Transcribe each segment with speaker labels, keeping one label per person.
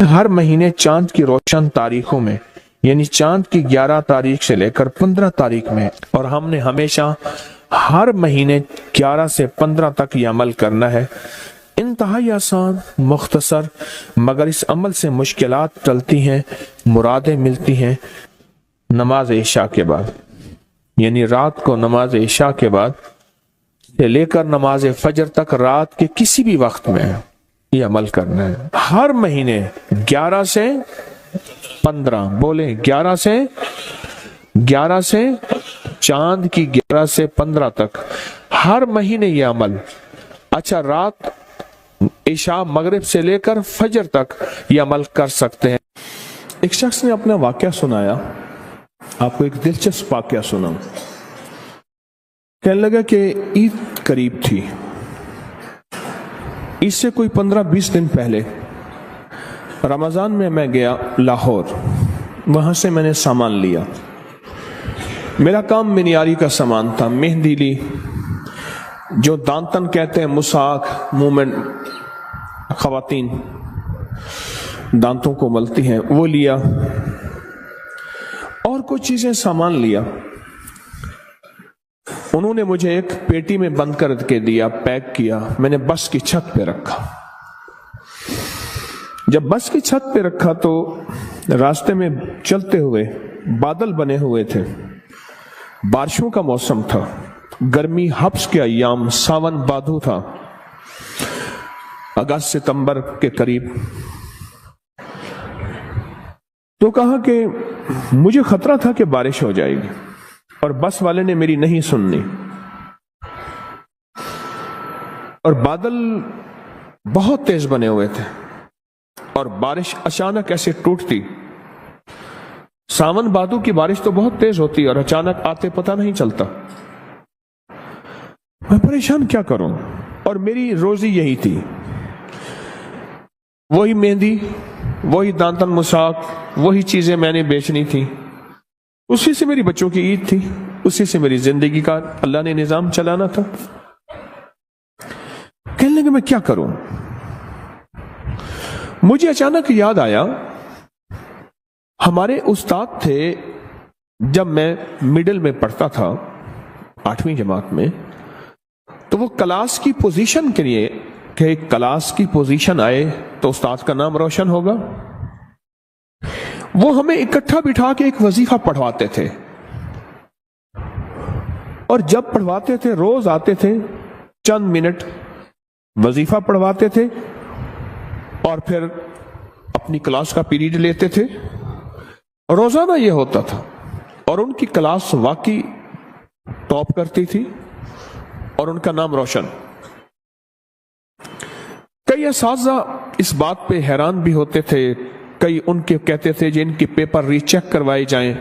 Speaker 1: ہر مہینے چاند کی روشن تاریخوں میں، یعنی چاند کی 11 تاریخ سے لے کر 15 تاریخ میں، اور ہم نے ہمیشہ ہر مہینے 11 سے 15 تک یہ عمل کرنا ہے۔ انتہائی آسان، مختصر، مگر اس عمل سے مشکلات ٹلتی ہیں، مرادیں ملتی ہیں۔ نماز عشاء کے بعد، یعنی رات کو نماز عشاء کے بعد سے لے کر نماز فجر تک رات کے کسی بھی وقت میں یہ عمل کرنا ہے۔ ہر مہینے 11 سے 15، بولیں 11 سے چاند کی 11 سے 15 تک ہر مہینے یہ عمل۔ اچھا، رات عشاء مغرب سے لے کر فجر تک یہ عمل کر سکتے ہیں۔ ایک شخص نے اپنا واقعہ سنایا، آپ کو ایک دلچسپ واقعہ سناؤں۔ کہنے لگا کہ عید قریب تھی، اس سے کوئی 15-20 دن پہلے رمضان میں گیا لاہور، وہاں سے میں نے سامان لیا۔ میرا کام منیاری کا سامان تھا، مہندی لی، جو دانتن کہتے ہیں، مساک، منہ میں خواتین دانتوں کو ملتی ہیں، وہ لیا، اور کچھ چیزیں سامان لیا۔ انہوں نے مجھے ایک پیٹی میں بند کر کے دیا، پیک کیا، میں نے بس کی چھت پہ رکھا۔ جب بس کی چھت پہ رکھا تو راستے میں چلتے ہوئے بادل بنے ہوئے تھے، بارشوں کا موسم تھا، گرمی حبس کے ایام، ساون بھادو تھا، اگست ستمبر کے قریب۔ تو کہا کہ مجھے خطرہ تھا کہ بارش ہو جائے گی، اور بس والے نے میری نہیں سننی، اور بادل بہت تیز بنے ہوئے تھے، اور بارش اچانک ایسے ٹوٹتی۔ ساون بھادو کی بارش تو بہت تیز ہوتی اور اچانک آتے پتہ نہیں چلتا۔ میں پریشان کیا کروں، اور میری روزی یہی تھی، وہی مہندی، وہی دانتن مساک، وہی چیزیں میں نے بیچنی تھی، اسی سے میری بچوں کی عید تھی، اسی سے میری زندگی کا اللہ نے نظام چلانا تھا۔ کہنے لگے میں کیا کروں؟ مجھے اچانک یاد آیا، ہمارے استاد تھے جب میں مڈل میں پڑھتا تھا، 8ویں جماعت میں، تو وہ کلاس کی پوزیشن کے لیے کہ کلاس کی پوزیشن آئے تو استاد کا نام روشن ہوگا، وہ ہمیں اکٹھا بٹھا کے ایک وظیفہ پڑھواتے تھے، اور جب پڑھواتے تھے روز آتے تھے، چند منٹ وظیفہ پڑھواتے تھے، اور پھر اپنی کلاس کا پیریڈ لیتے تھے۔ روزانہ یہ ہوتا تھا، اور ان کی کلاس واقعی ٹاپ کرتی تھی، اور ان کا نام روشن۔ کئی اساتذہ اس بات پہ حیران بھی ہوتے تھے، کئی ان کے کہتے تھے جن کی پیپر ری چیک کروائے جائیں،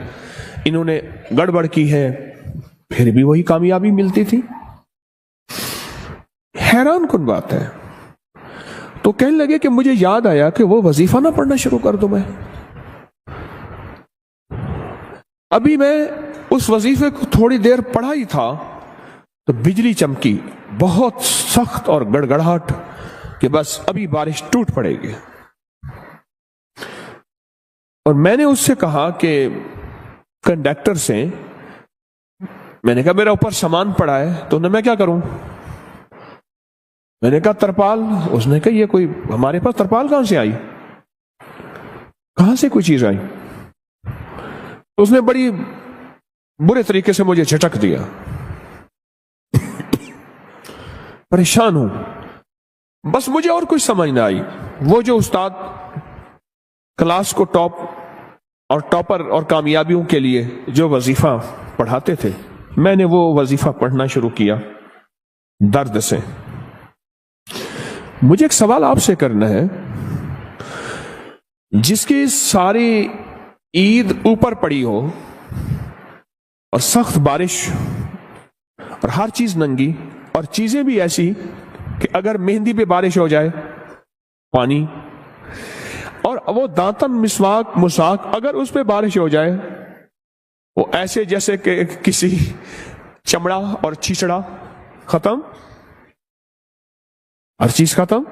Speaker 1: انہوں نے گڑبڑ کی ہے، پھر بھی وہی کامیابی ملتی تھی۔ حیران کن بات ہے۔ تو کہنے لگے کہ مجھے یاد آیا کہ وہ وظیفہ نہ پڑھنا شروع کر دوں میں۔ ابھی میں اس وظیفے کو تھوڑی دیر پڑھا ہی تھا تو بجلی چمکی، بہت سخت اور گڑگڑاہٹ، کہ بس ابھی بارش ٹوٹ پڑے گی۔ اور میں نے اس سے کہا کہ کنڈکٹر سے، میں نے کہا میرا اوپر سامان پڑا ہے، تو میں کیا کروں؟ میں نے کہا ترپال۔ اس نے کہا یہ کوئی ہمارے پاس ترپال کہاں سے آئی، کہاں سے کوئی چیز آئی؟ اس نے بڑی برے طریقے سے مجھے جھٹک دیا۔ پریشان ہوں، بس مجھے اور کچھ سمجھ نہ آئی۔ وہ جو استاد کلاس کو ٹاپ اور ٹاپر اور کامیابیوں کے لیے جو وظیفہ پڑھاتے تھے، میں نے وہ وظیفہ پڑھنا شروع کیا درد سے۔ مجھے ایک سوال آپ سے کرنا ہے، جس کی ساری عید اوپر پڑی ہو اور سخت بارش اور ہر چیز ننگی، اور چیزیں بھی ایسی کہ اگر مہندی پہ بارش ہو جائے پانی، اور وہ دانتن مساک اگر اس پہ بارش ہو جائے وہ ایسے جیسے کہ کسی چمڑا اور چھیچڑا، ختم، ہر چیز ختم،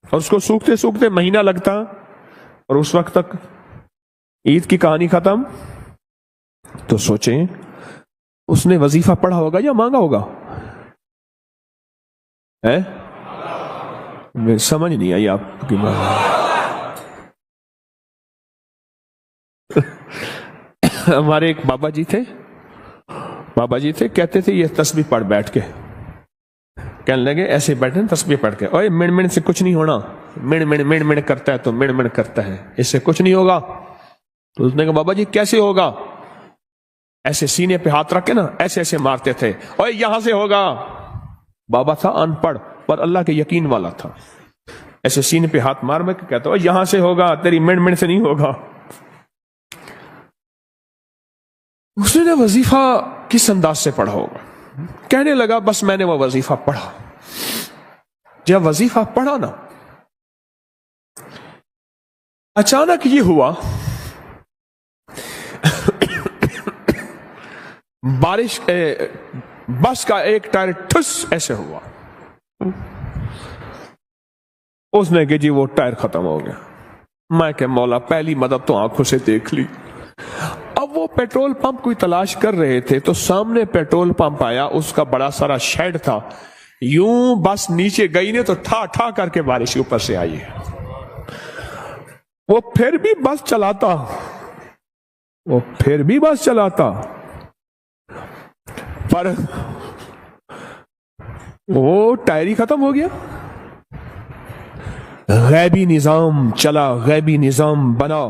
Speaker 1: اور اس کو سوکھتے سوکھتے مہینہ لگتا، اور اس وقت تک عید کی کہانی ختم. تو سوچیں اس نے وظیفہ پڑھا ہوگا یا مانگا ہوگا؟ سمجھ نہیں آئی آپ کی بات. ہمارے ایک بابا جی تھے کہتے تھے یہ تسبیح پڑھ بیٹھ کے. کہنے لگے ایسے بیٹھے تسبیح پڑھ کے, اوے مڑ مڑ سے کچھ نہیں ہونا, مڑ کرتا ہے تو مڑ کرتا ہے, اس سے کچھ نہیں ہوگا. تو اس نے کہا بابا جی کیسے ہوگا؟ ایسے سینے پہ ہاتھ رکھ کے نا ایسے ایسے مارتے تھے, اوے یہاں سے ہوگا. بابا تھا ان پڑھ پر اللہ کے یقین والا تھا. ایسے سینے پہ ہاتھ مار میں کہتا اوے یہاں سے ہوگا, تیری مڑ سے نہیں ہوگا. اس نے وظیفہ کس انداز سے پڑھا ہوگا؟ کہنے لگا بس میں نے وہ وظیفہ پڑھا. جب وظیفہ پڑھا نا, اچانک یہ ہوا بارش, بس کا ایک ٹائر ٹھس ایسے ہوا. اس نے کہ جی وہ ٹائر ختم ہو گیا. میں کہ مولا پہلی مدد تو آنکھوں سے دیکھ لی. اب وہ پیٹرول پمپ کوئی تلاش کر رہے تھے تو سامنے پیٹرول پمپ آیا, اس کا بڑا سارا شیڈ تھا. یوں بس نیچے گئی نے تو ٹھا ٹھا کر کے بارش اوپر سے آئی. وہ پھر بھی بس چلاتا, پر وہ ٹائر ہی ختم ہو گیا. غیبی نظام چلا, غیبی نظام بنا.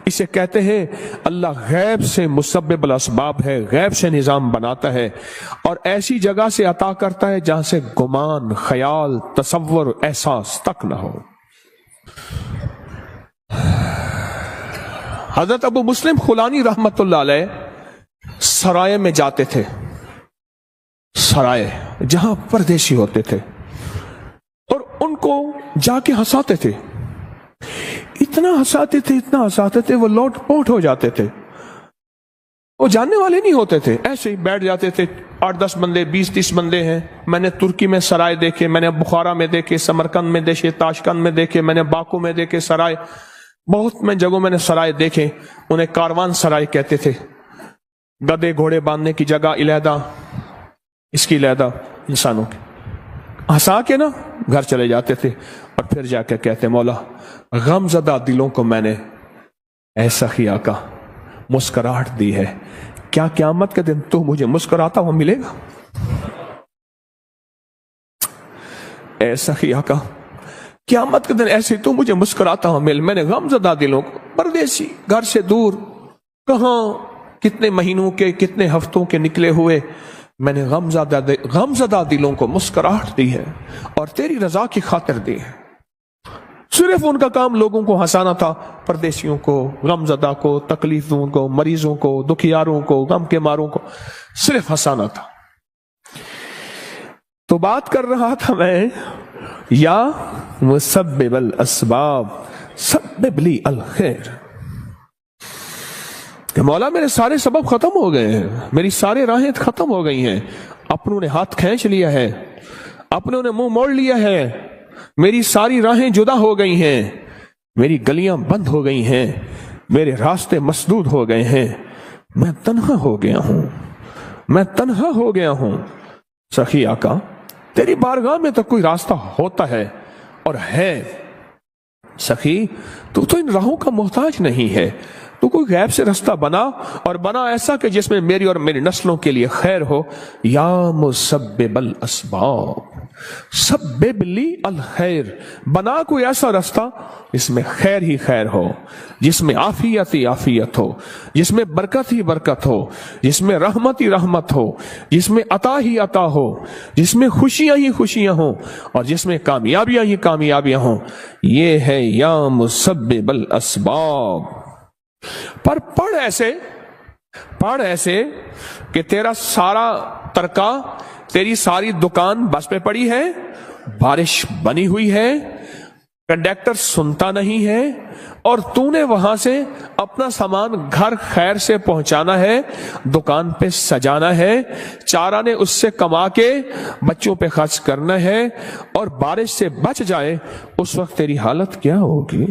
Speaker 1: اسے کہتے ہیں اللہ غیب سے مسبب الاسباب ہے, غیب سے نظام بناتا ہے اور ایسی جگہ سے عطا کرتا ہے جہاں سے گمان, خیال, تصور, احساس تک نہ ہو. حضرت ابو مسلم خولانی رحمت اللہ علیہ سرائے میں جاتے تھے, سرائے جہاں پردیسی ہوتے تھے, اور ان کو جا کے ہنساتے تھے. اتنا ہنساتے تھے وہ لوٹ پوٹ ہو جاتے تھے. وہ جاننے والے نہیں ہوتے تھے, ایسے ہی بیٹھ جاتے تھے. 8-10 بندے, 20-30 بندے ہیں. میں نے ترکی میں سرائے دیکھے, میں نے بخارا میں دیکھے, سمرقند میں دیکھے, تاشکند میں دیکھے, میں نے باکو میں دیکھے سرائے. بہت میں جگہوں میں نے سرائے دیکھے. انہیں کاروان سرائے کہتے تھے. گدے گھوڑے باندھنے کی جگہ علیحدہ, اس کی علیحدہ, انسانوں کی. ہنسا کے نا گھر چلے جاتے تھے اور پھر جا کے کہتے مولا غم زدہ دلوں کو میں نے ایسا ہی آقا مسکراہٹ دی ہے, کیا قیامت کے دن تو مجھے مسکراتا ہوا ملے گا؟ ایسا ہی آقا قیامت کے دن ایسے تو مجھے مسکراتا ہوا مل. میں نے غم زدہ دلوں کو, پردیسی گھر سے دور, کہاں کتنے مہینوں کے کتنے ہفتوں کے نکلے ہوئے, میں نے غم زدہ دلوں کو مسکراہٹ دی ہے اور تیری رضا کی خاطر دی ہے. صرف ان کا کام لوگوں کو ہنسانا تھا, پردیسیوں کو, غم زدہ کو, تکلیفوں کو, مریضوں کو, دکھیاروں کو, غم کے ماروں کو صرف ہنسانا تھا. تو بات کر رہا تھا میں, یا مسبب الاسباب سبب لی الخیر, کہ مولا میرے سارے سبب ختم ہو گئے ہیں, میری سارے راہیں ختم ہو گئی ہیں, اپنوں نے ہاتھ کھینچ لیا ہے, اپنوں نے منہ موڑ لیا ہے, میری ساری راہیں جدا ہو گئی ہیں, میری گلیاں بند ہو گئی ہیں, میرے راستے مسدود ہو گئے ہیں, میں تنہا ہو گیا ہوں. سخی آقا تیری بارگاہ میں تو کوئی راستہ ہوتا ہے اور ہے. سخی تو ان راہوں کا محتاج نہیں ہے, تو کوئی غیب سے رستہ بنا, اور بنا ایسا کہ جس میں میری اور میری نسلوں کے لیے خیر ہو. یا مسبب الاسباب سبب لی الخیر, بنا کوئی ایسا رستہ جس میں خیر ہی خیر ہو, جس میں عافیت ہی عافیت ہو, جس میں برکت ہی برکت ہو, جس میں رحمت ہی رحمت ہو, جس میں عطا ہی عطا ہو, جس میں خوشیاں ہی خوشیاں ہوں, اور جس میں کامیابیاں ہی کامیابیاں ہوں. یہ ہے یا مسبب الاسباب. پر پڑھ ایسے کہ تیرا سارا ترکا, تیری ساری دکان بس پہ پڑی ہے, بارش بنی ہوئی ہے, کنڈکٹر سنتا نہیں ہے, اور تو نے وہاں سے اپنا سامان گھر خیر سے پہنچانا ہے, دکان پہ سجانا ہے, 4 آنے اس سے کما کے بچوں پہ خرچ کرنا ہے, اور بارش سے بچ جائے اس وقت تیری حالت کیا ہوگی؟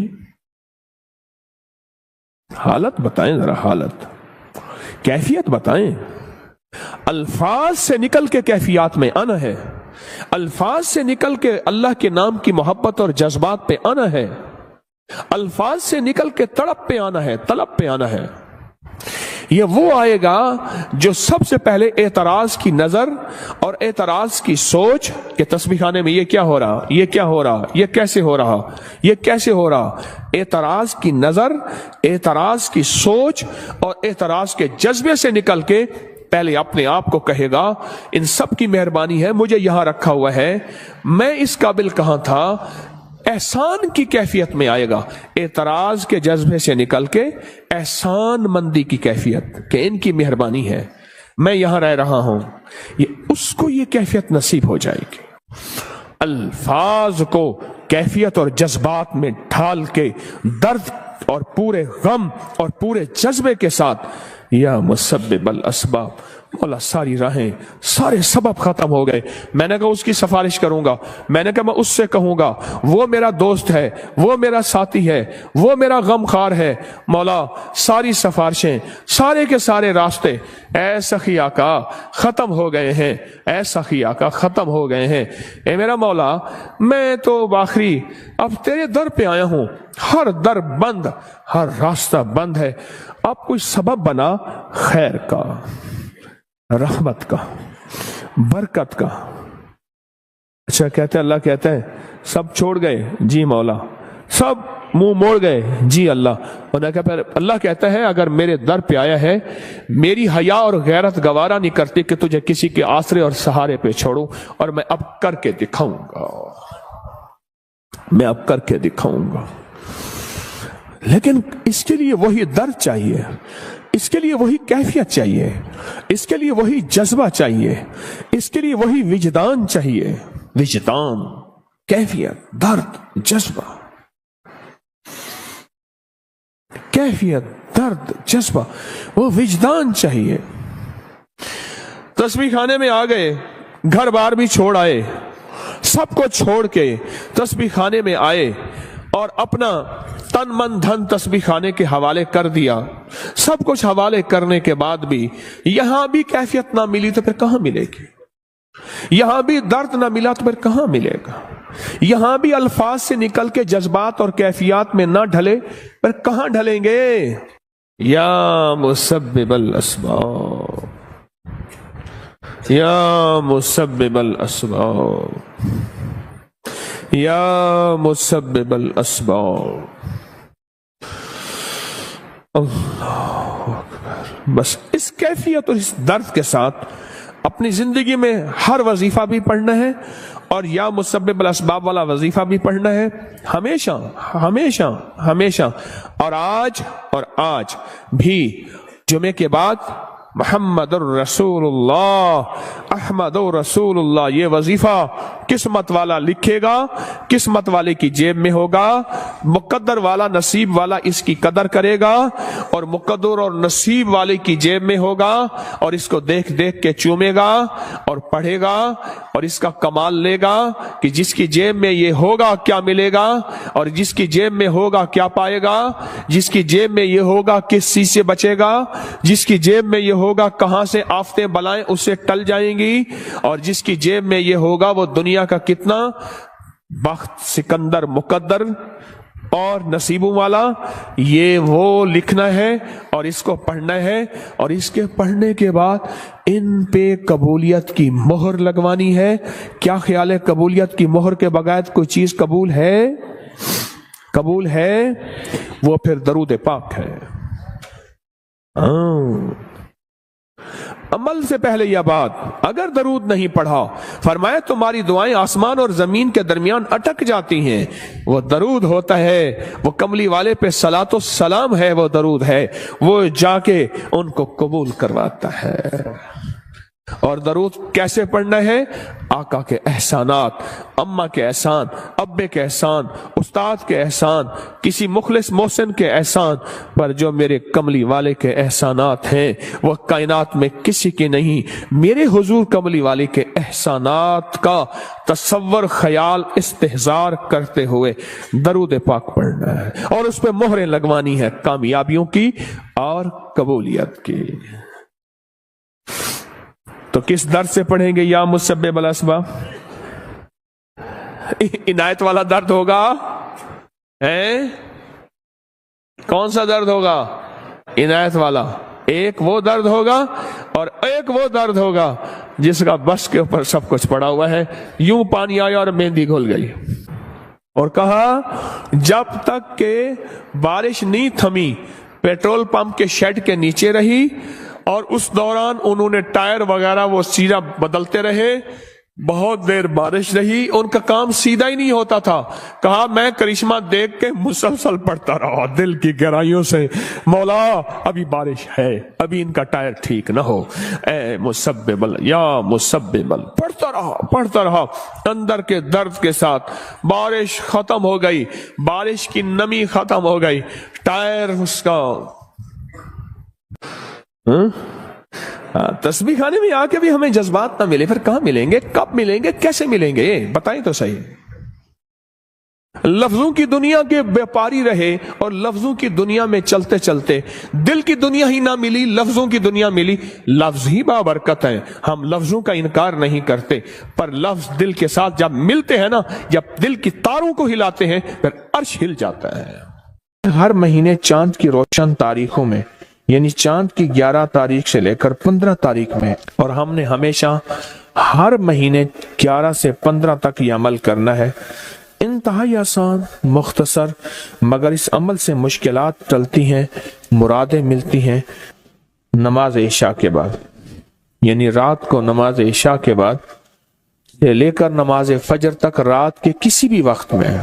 Speaker 1: حالت بتائیں ذرا، حالت، کیفیت بتائیں. الفاظ سے نکل کے کیفیات میں آنا ہے، الفاظ سے نکل کے اللہ کے نام کی محبت اور جذبات پہ آنا ہے، الفاظ سے نکل کے تڑپ پہ آنا ہے، طلب پہ آنا ہے. یہ وہ آئے گا جو سب سے پہلے اعتراض کی نظر اور اعتراض کی سوچ کہ تسبیح خانے میں یہ کیا ہو رہا، یہ کیا ہو رہا، یہ کیسے ہو رہا، یہ کیسے ہو رہا، اعتراض کی نظر، اعتراض کی سوچ اور اعتراض کے جذبے سے نکل کے پہلے اپنے آپ کو کہے گا ان سب کی مہربانی ہے، مجھے یہاں رکھا ہوا ہے، میں اس قابل کہاں تھا. احسان کی کیفیت میں آئے گا، اعتراض کے جذبے سے نکل کے احسان مندی کی کیفیت کہ ان کی مہربانی ہے، میں یہاں رہ رہا ہوں. اس کو یہ کیفیت نصیب ہو جائے گی. الفاظ کو کیفیت اور جذبات میں ڈھال کے درد اور پورے غم اور پورے جذبے کے ساتھ یا مسبب الاسباب، مولا ساری راہیں، سارے سبب ختم ہو گئے، میں نے کہا اس کی سفارش کروں گا، میں نے کہا میں اس سے کہوں گا، وہ میرا دوست ہے، وہ میرا ساتھی ہے، وہ میرا غم خار ہے. مولا ساری سفارشیں، سارے کے سارے راستے اے سخی آقا ختم ہو گئے ہیں، اے سخی آقا ختم ہو گئے ہیں. اے میرا مولا میں تو باخری اب تیرے در پہ آیا ہوں، ہر در بند، ہر راستہ بند ہے، اب کوئی سبب بنا خیر کا، رحمت کا، برکت کا. اچھا کہتے اللہ کہتے ہیں سب چھوڑ گئے، جی مولا، سب منہ موڑ گئے، جی اللہ. اللہ کہتا ہے اگر میرے در پہ آیا ہے، میری حیا اور غیرت گوارا نہیں کرتی کہ تجھے کسی کے آسرے اور سہارے پہ چھوڑوں، اور میں اب کر کے دکھاؤں گا، میں اب کر کے دکھاؤں گا. لیکن اس کے لیے وہی درد چاہیے، اس کے لیے وہی کیفیت چاہیے، اس کے لیے وہی جذبہ چاہیے، اس کے لیے وہی وجدان چاہیے. وجدان، کیفیت، درد، جذبہ، کیفیت، درد، جذبہ، وہ وجدان چاہیے. تسبیح خانے میں آ گئے، گھر بار بھی چھوڑ آئے، سب کو چھوڑ کے تسبیح خانے میں آئے اور اپنا تن من دھن تسبیح خانے کے حوالے کر دیا. سب کچھ حوالے کرنے کے بعد بھی یہاں بھی کیفیت نہ ملی تو پھر کہاں ملے گی؟ یہاں بھی درد نہ ملا تو پھر کہاں ملے گا؟ یہاں بھی الفاظ سے نکل کے جذبات اور کیفیات میں نہ ڈھلے پھر کہاں ڈھلیں گے؟ یا مسبب الاسباب، یا مسبب الاسباب، یا مسبب الاسباب. اللہ اکبر. بس اس کیفیت اور اس درد کے ساتھ اپنی زندگی میں ہر وظیفہ بھی پڑھنا ہے اور یا مسبب الاسباب والا وظیفہ بھی پڑھنا ہے، ہمیشہ ہمیشہ ہمیشہ. اور آج بھی جمعے کے بعد محمد الرسول اللہ، احمد الرسول اللہ، یہ وظیفہ قسمت والا لکھے گا، قسمت والے کی جیب میں ہوگا، مقدر والا نصیب والا اس کی قدر کرے گا اور مقدر اور نصیب والے کی جیب میں ہوگا اور اس کو دیکھ دیکھ کے چومے گا اور پڑھے گا اور اس کا کمال لے گا کہ جس کی جیب میں یہ ہوگا کیا ملے گا اور جس کی جیب میں ہوگا کیا پائے گا، جس کی جیب میں یہ ہوگا کس چیز سے بچے گا، جس کی جیب میں یہ ہوگا کہاں سے آفتیں بلائیں اس سے ٹل جائیں گی، اور جس کی جیب میں یہ ہوگا وہ دنیا کا کتنا بخت، سکندر، مقدر اور نصیبوں والا. یہ وہ لکھنا ہے اور اس کو پڑھنا ہے اور اس کے پڑھنے کے بعد ان پہ قبولیت کی مہر لگوانی ہے. کیا خیال ہے قبولیت کی مہر کے بغیر کوئی چیز قبول ہے؟ قبول ہے وہ پھر درود پاک ہے. عمل سے پہلے یہ بات، اگر درود نہیں پڑھا، فرمایا تمہاری دعائیں آسمان اور زمین کے درمیان اٹک جاتی ہیں. وہ درود ہوتا ہے، وہ کملی والے پہ صلاۃ و سلام ہے، وہ درود ہے، وہ جا کے ان کو قبول کرواتا ہے. اور درود کیسے پڑھنا ہے؟ آقا کے احسانات، اماں کے احسان، ابے کے احسان، استاد کے احسان، کسی مخلص محسن کے احسان پر جو میرے کملی والے کے احسانات ہیں وہ کائنات میں کسی کے نہیں، میرے حضور کملی والے کے احسانات کا تصور، خیال، استحضار کرتے ہوئے درود پاک پڑھنا ہے اور اس پہ مہریں لگوانی ہے کامیابیوں کی اور قبولیت کی۔ تو کس درد سے پڑھیں گے؟ یا مسبب الاسباب، عنایت والا درد ہوگا، کون سا درد ہوگا؟ عنایت والا۔ ایک وہ درد ہوگا اور ایک وہ درد ہوگا جس کا بس کے اوپر سب کچھ پڑا ہوا ہے، یوں پانی آیا اور مہندی گھل گئی۔ اور کہا جب تک کہ بارش نہیں تھمی پیٹرول پمپ کے شیڈ کے نیچے رہی اور اس دوران انہوں نے ٹائر وغیرہ وہ سیدھا بدلتے رہے، بہت دیر بارش رہی، ان کا کام سیدھا ہی نہیں ہوتا تھا۔ کہا میں کرشمہ دیکھ کے مسلسل پڑھتا رہا دل کی گہرائیوں سے، مولا ابھی بارش ہے، ابھی ان کا ٹائر ٹھیک نہ ہو، اے مسبب یا مسبب، پڑھتا رہا اندر کے درد کے ساتھ۔ بارش ختم ہو گئی، بارش کی نمی ختم ہو گئی، ٹائر اس کا تسبیح خانے میں آ کے بھی ہمیں جذبات نہ ملے، پھر کہاں ملیں گے؟ کب ملیں گے؟ کیسے ملیں گے؟ بتائیں تو صحیح۔ لفظوں کی دنیا کے بیپاری رہے اور لفظوں کی دنیا میں چلتے چلتے دل کی دنیا ہی نہ ملی، لفظوں کی دنیا ملی۔ لفظ ہی بابرکت ہیں، ہم لفظوں کا انکار نہیں کرتے، پر لفظ دل کے ساتھ جب ملتے ہیں نا، جب دل کی تاروں کو ہلاتے ہیں پھر عرش ہل جاتا ہے۔ ہر مہینے چاند کی روشن تاریخوں میں، یعنی چاند کی 11 تاریخ سے لے کر 15 تاریخ میں، اور ہم نے ہمیشہ ہر مہینے 11 سے 15 تک یہ عمل کرنا ہے۔ انتہائی آسان، مختصر، مگر اس عمل سے مشکلات ٹلتی ہیں، مرادیں ملتی ہیں۔ نماز عشاء کے بعد، یعنی رات کو نماز عشاء کے بعد سے لے کر نماز فجر تک رات کے کسی بھی وقت میں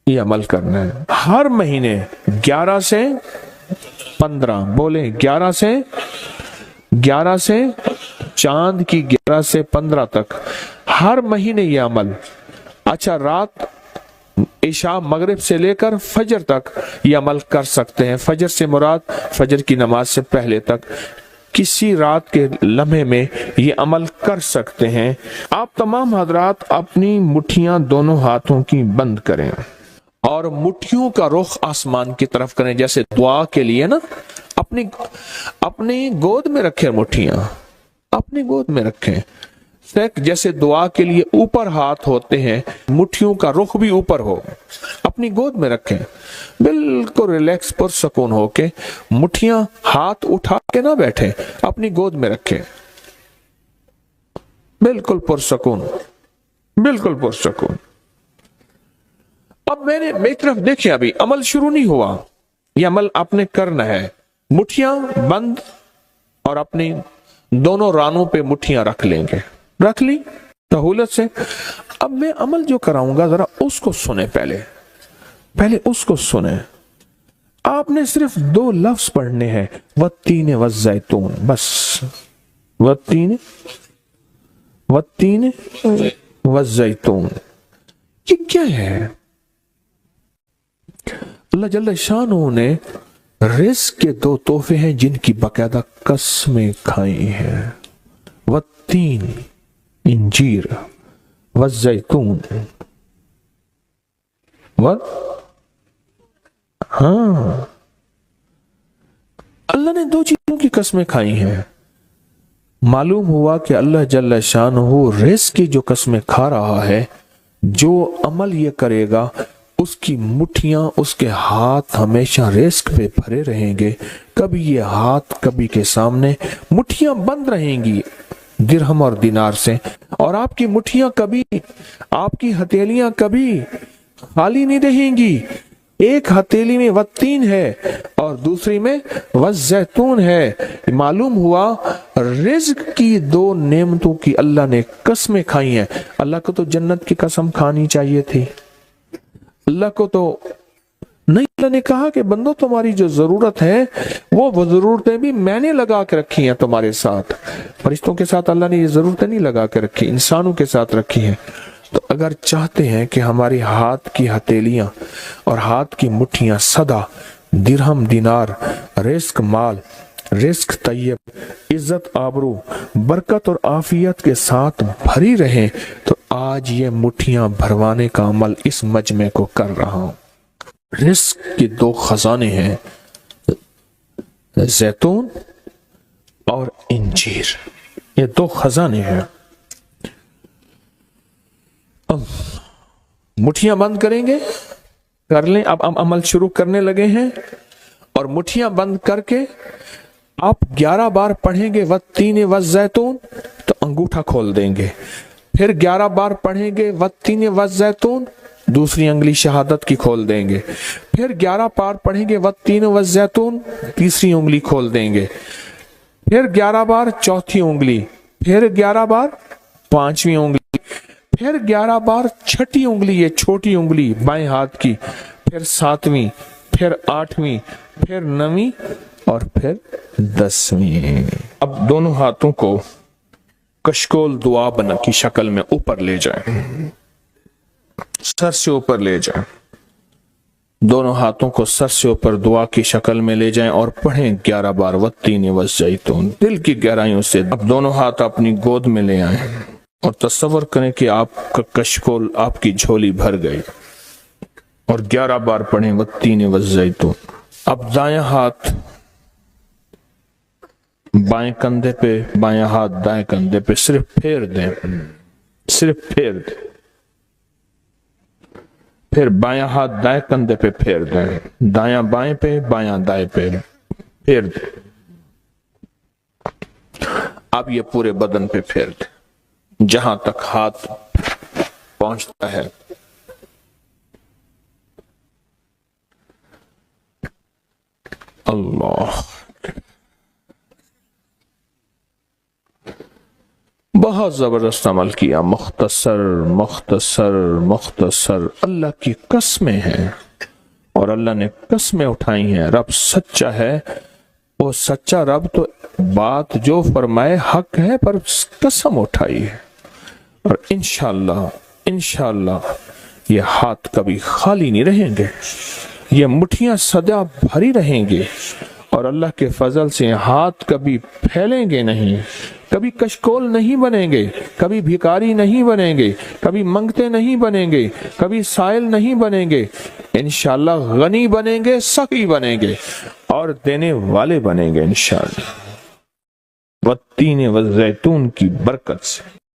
Speaker 1: یہ عمل کرنا ہے۔ ہر مہینے 11 سے 15، بولیں 11 سے چاند کی 11 سے 15 تک ہر مہینے یہ عمل۔ اچھا، رات عشاء مغرب سے لے کر فجر تک یہ عمل کر سکتے ہیں۔ فجر سے مراد فجر کی نماز سے پہلے تک کسی رات کے لمحے میں یہ عمل کر سکتے ہیں۔ آپ تمام حضرات اپنی مٹھیاں دونوں ہاتھوں کی بند کریں اور مٹھیوں کا رخ آسمان کی طرف کریں، جیسے دعا کے لیے نا اپنی گود میں رکھیں، مٹھیاں اپنی گود میں رکھیں، جیسے دعا کے لیے اوپر ہاتھ ہوتے ہیں، مٹھیوں کا رخ بھی اوپر ہو، اپنی گود میں رکھیں، بالکل ریلیکس پرسکون ہو کے، مٹھیاں ہاتھ اٹھا کے نہ بیٹھیں، اپنی گود میں رکھیں، بالکل پرسکون، بالکل پرسکون۔ اب میری طرف دیکھیں، ابھی عمل شروع نہیں ہوا، یہ عمل آپ نے کرنا ہے۔ مٹھیاں بند اور اپنی دونوں رانوں پہ مٹھیاں رکھ لیں گے، رکھ لی سہولت سے۔ اب میں عمل جو کراؤں گا ذرا اس کو سنیں، پہلے اس کو سنیں۔ آپ نے صرف 2 لفظ پڑھنے ہیں، والتین والزیتون، بس والتین والزیتون۔ یہ کیا ہے؟ اللہ جل شانہ نے رزق کے 2 تحفے ہیں جن کی باقاعدہ قسمیں کھائی ہیں، والتین انجیر، والزیتون، اللہ نے 2 چیزوں کی قسمیں کھائی ہیں۔ معلوم ہوا کہ اللہ جل شانہ رزق کی جو قسمیں کھا رہا ہے، جو عمل یہ کرے گا اس کی مٹھیاں، اس کے ہاتھ ہمیشہ رزق پہ بھرے رہیں گے، کبھی یہ ہاتھ کبھی کے سامنے، مٹھیاں بند رہیں گی درہم اور دینار سے، اور آپ کی مٹھیاں کبھی، آپ کی ہتھیلیاں کبھی خالی نہیں رہیں گی۔ ایک ہتھیلی میں والتین ہے اور دوسری میں والزیتون ہے۔ معلوم ہوا رزق کی 2 نعمتوں کی اللہ نے قسمیں کھائی ہیں۔ اللہ کو تو جنت کی قسم کھانی چاہیے تھی، اللہ کو تو نہیں، اللہ نے کہا کہ بندو تمہاری جو ضرورت ہے وہ ضرورتیں بھی میں نے لگا کے رکھی ہیں تمہارے ساتھ. فرشتوں کے ساتھ اللہ نے یہ ضرورتیں نہیں لگا کے رکھی، انسانوں کے ساتھ رکھی ہیں. تو اگر چاہتے ہیں کہ ہماری ہاتھ کی ہتھیلیاں اور ہاتھ کی مٹھیاں سدا درہم دینار، رزق مال، رزق طیب، عزت آبرو، برکت اور عافیت کے ساتھ بھری رہیں، تو آج یہ مٹھیاں بھروانے کا عمل اس مجمع کو کر رہا ہوں. رزق کے 2 خزانے ہیں، زیتون اور انجیر. یہ 2 خزانے ہیں. مٹھیاں بند کریں گے، کر لیں. اب عمل شروع کرنے لگے ہیں، اور مٹھیاں بند کر کے آپ 11 بار پڑھیں گے والتین والزیتون تو انگوٹھا کھول دیں گے. پھر 11 بار پڑھیں گے والتین والزیتون، دوسری انگلی شہادت کی کھول دیں گے. پھر 11 بار پڑھیں گے والتین والزیتون، تیسری انگلی کھول دیں گے. پھر 11 بار چوتھی انگلی، پھر 11 بار پانچویں انگلی، پھر 11 بار چھٹی انگلی، یہ چھوٹی انگلی بائیں ہاتھ کی، پھر 7ویں، پھر 8ویں، پھر 9ویں اور پھر 10ویں. اب دونوں ہاتھوں کو کشکول دعا بنا کی شکل میں اوپر لے جائیں، سر سے اوپر لے جائیں. دونوں ہاتھوں کو سر سے اوپر دعا کی شکل میں لے جائیں اور پڑھیں 11 بار والتین والزیتون دل کی گہرائیوں سے. اب دونوں ہاتھ اپنی گود میں لے آئیں اور تصور کریں کہ آپ کا کشکول آپ کی جھولی بھر گئی، اور 11 بار پڑھیں والتین والزیتون. اب دایاں ہاتھ بائیں کندھے پہ، بایاں ہاتھ دائیں کندھے پہ، صرف پھیر دیں، صرف پھیر دیں. پھر بایاں ہاتھ دائیں کندھے پہ پھیر دیں، دایاں بائیں پہ، بایاں دائیں پہ پھیر دیں. اب یہ پورے بدن پہ پھیر دیں جہاں تک ہاتھ پہنچتا ہے. اللہ، بہت زبردست عمل کیا. مختصر مختصر مختصر. اللہ کی قسمیں ہیں، اور اللہ نے قسمیں اٹھائی ہیں. رب سچا ہے، وہ سچا رب تو بات جو فرمائے حق ہے، پر قسم اٹھائی ہے. اور انشاءاللہ یہ ہاتھ کبھی خالی نہیں رہیں گے، یہ مٹھیاں سدا بھری رہیں گے، اور اللہ کے فضل سے ہاتھ کبھی پھیلیں گے نہیں، کبھی کشکول نہیں بنیں گے، کبھی بھکاری نہیں بنیں گے، کبھی منگتے نہیں بنیں گے، کبھی سائل نہیں بنیں گے. انشاءاللہ غنی بنیں گے، سخی بنیں گے، اور دینے والے بنیں گے انشاءاللہ. والتین والزیتون کی برکت سے.